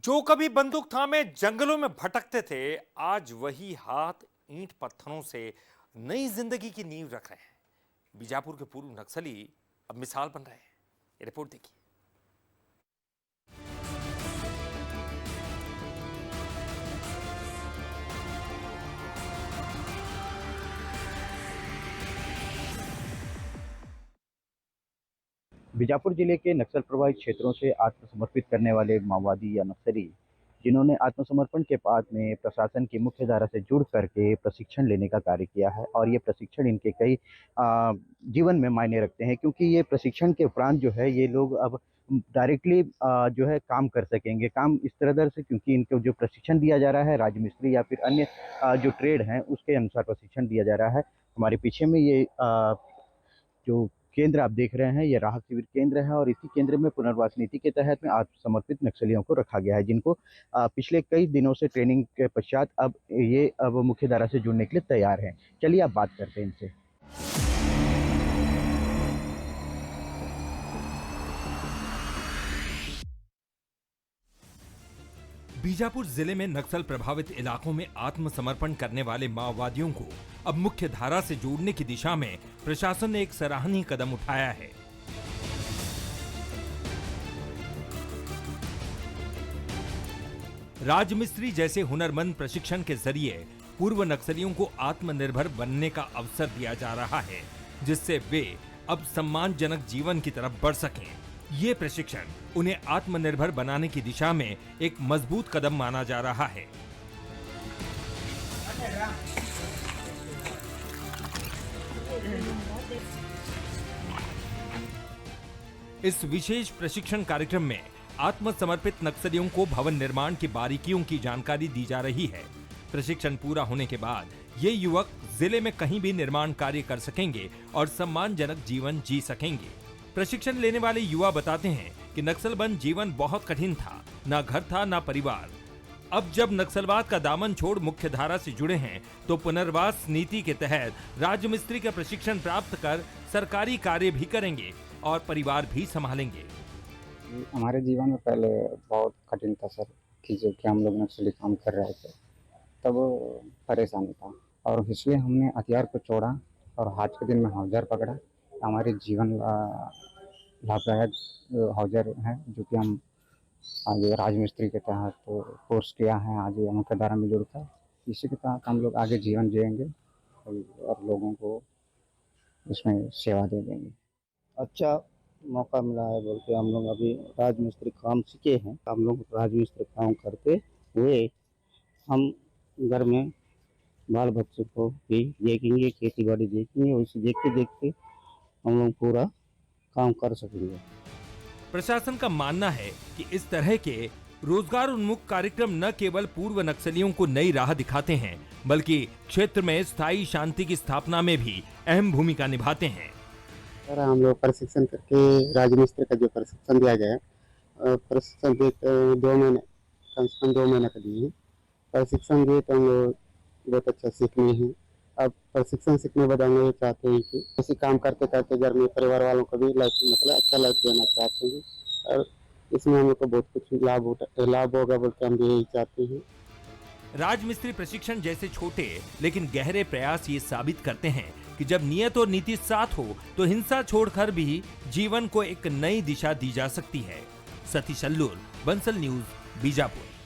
जो कभी बंदूक थामे जंगलों में भटकते थे, आज वही हाथ ईंट पत्थरों से नई जिंदगी की नींव रख रहे हैं। बीजापुर के पूर्व नक्सली अब मिसाल बन रहे हैं। ये रिपोर्ट देखिए। बीजापुर जिले के नक्सल प्रभावित क्षेत्रों से आत्मसमर्पित करने वाले माओवादी या नक्सली, जिन्होंने आत्मसमर्पण के बाद में प्रशासन की मुख्य धारा से जुड़ करके प्रशिक्षण लेने का कार्य किया है और ये प्रशिक्षण इनके कई जीवन में मायने रखते हैं, क्योंकि ये प्रशिक्षण के उपरांत जो है ये लोग अब डायरेक्टली जो है काम कर सकेंगे। काम इस तरह से, क्योंकि इनको जो प्रशिक्षण दिया जा रहा है राजमिस्त्री या फिर अन्य जो ट्रेड हैं उसके अनुसार प्रशिक्षण दिया जा रहा है। हमारे पीछे में ये जो केंद्र आप देख रहे हैं, ये राहत शिविर केंद्र है और इसी केंद्र में पुनर्वास नीति के तहत में आत्मसमर्पित नक्सलियों को रखा गया है, जिनको पिछले कई दिनों से ट्रेनिंग के पश्चात अब मुख्य धारा से जुड़ने के लिए तैयार हैं। चलिए आप बात करते हैं इनसे। बीजापुर जिले में नक्सल प्रभावित इलाकों में आत्मसमर्पण करने वाले माओवादियों को अब मुख्य धारा से जोड़ने की दिशा में प्रशासन ने एक सराहनीय कदम उठाया है। राजमिस्त्री जैसे हुनरमंद प्रशिक्षण के जरिए पूर्व नक्सलियों को आत्मनिर्भर बनने का अवसर दिया जा रहा है, जिससे वे अब सम्मानजनक जीवन की तरफ बढ़ सकें। ये प्रशिक्षण उन्हें आत्मनिर्भर बनाने की दिशा में एक मजबूत कदम माना जा रहा है। इस विशेष प्रशिक्षण कार्यक्रम में आत्मसमर्पित नक्सलियों को भवन निर्माण की बारीकियों की जानकारी दी जा रही है। प्रशिक्षण पूरा होने के बाद ये युवक जिले में कहीं भी निर्माण कार्य कर सकेंगे और सम्मानजनक जीवन जी सकेंगे। प्रशिक्षण लेने वाले युवा बताते हैं कि नक्सलबंद जीवन बहुत कठिन था, ना घर था ना परिवार। अब जब नक्सलवाद का दामन छोड़ मुख्य धारा से जुड़े हैं तो पुनर्वास नीति के तहत राजमिस्त्री का प्रशिक्षण प्राप्त कर सरकारी कार्य भी करेंगे और परिवार भी संभालेंगे। हमारे जीवन में पहले बहुत कठिन था सर, कि जो कि हम लोग नक्सली काम कर रहे थे तब परेशानी था, और इसलिए हमने हथियार को छोड़ा और आज के दिन में औजार पकड़ा। हमारे जीवन लाभदायक औजार है, जो कि हम आज राजमिस्त्री के तहत कोर्स किया है, आज मुख्य धारा में जुड़ता है। इसी के तहत हम लोग आगे जीवन जिएंगे और लोगों को इसमें सेवा दे देंगे। अच्छा मौका मिला है बोल के हम लोग अभी राजमिस्त्री काम सीखे हैं। हम लोग राजमिस्त्री काम करते हुए हम घर में बाल बच्चों को भी देखेंगे, खेती बाड़ी देखेंगे, और इसे देखते देखते हम लोग पूरा काम कर सकेंगे। प्रशासन का मानना है कि इस तरह के रोजगार उन्मुख कार्यक्रम न केवल पूर्व नक्सलियों को नई राह दिखाते हैं, बल्कि क्षेत्र में स्थायी शांति की स्थापना में भी अहम भूमिका निभाते हैं। सर हम लोग प्रशिक्षण करके राजमिस्त्री का जो प्रशिक्षण दिया गया है, प्रशिक्षण 2 महीने कम से कम 2 महीने का दिए प्रशिक्षण दिए, तो हम लोग बहुत अच्छा सीखने हैं। अब प्रशिक्षण सीखने बाद हम ये चाहते हैं कि इसी काम करते करते घर में परिवार वालों को भी लाइफ मतलब अच्छा लाइफ देना चाहते हैं, और इसमें हम लोग को बहुत कुछ लाभ होगा बोल के हम भी यही चाहते हैं। राजमिस्त्री प्रशिक्षण जैसे छोटे लेकिन गहरे प्रयास ये साबित करते हैं कि जब नियत और नीति साथ हो तो हिंसा छोड़कर भी जीवन को एक नई दिशा दी जा सकती है। Satish allure, Bansal news, Bijapur.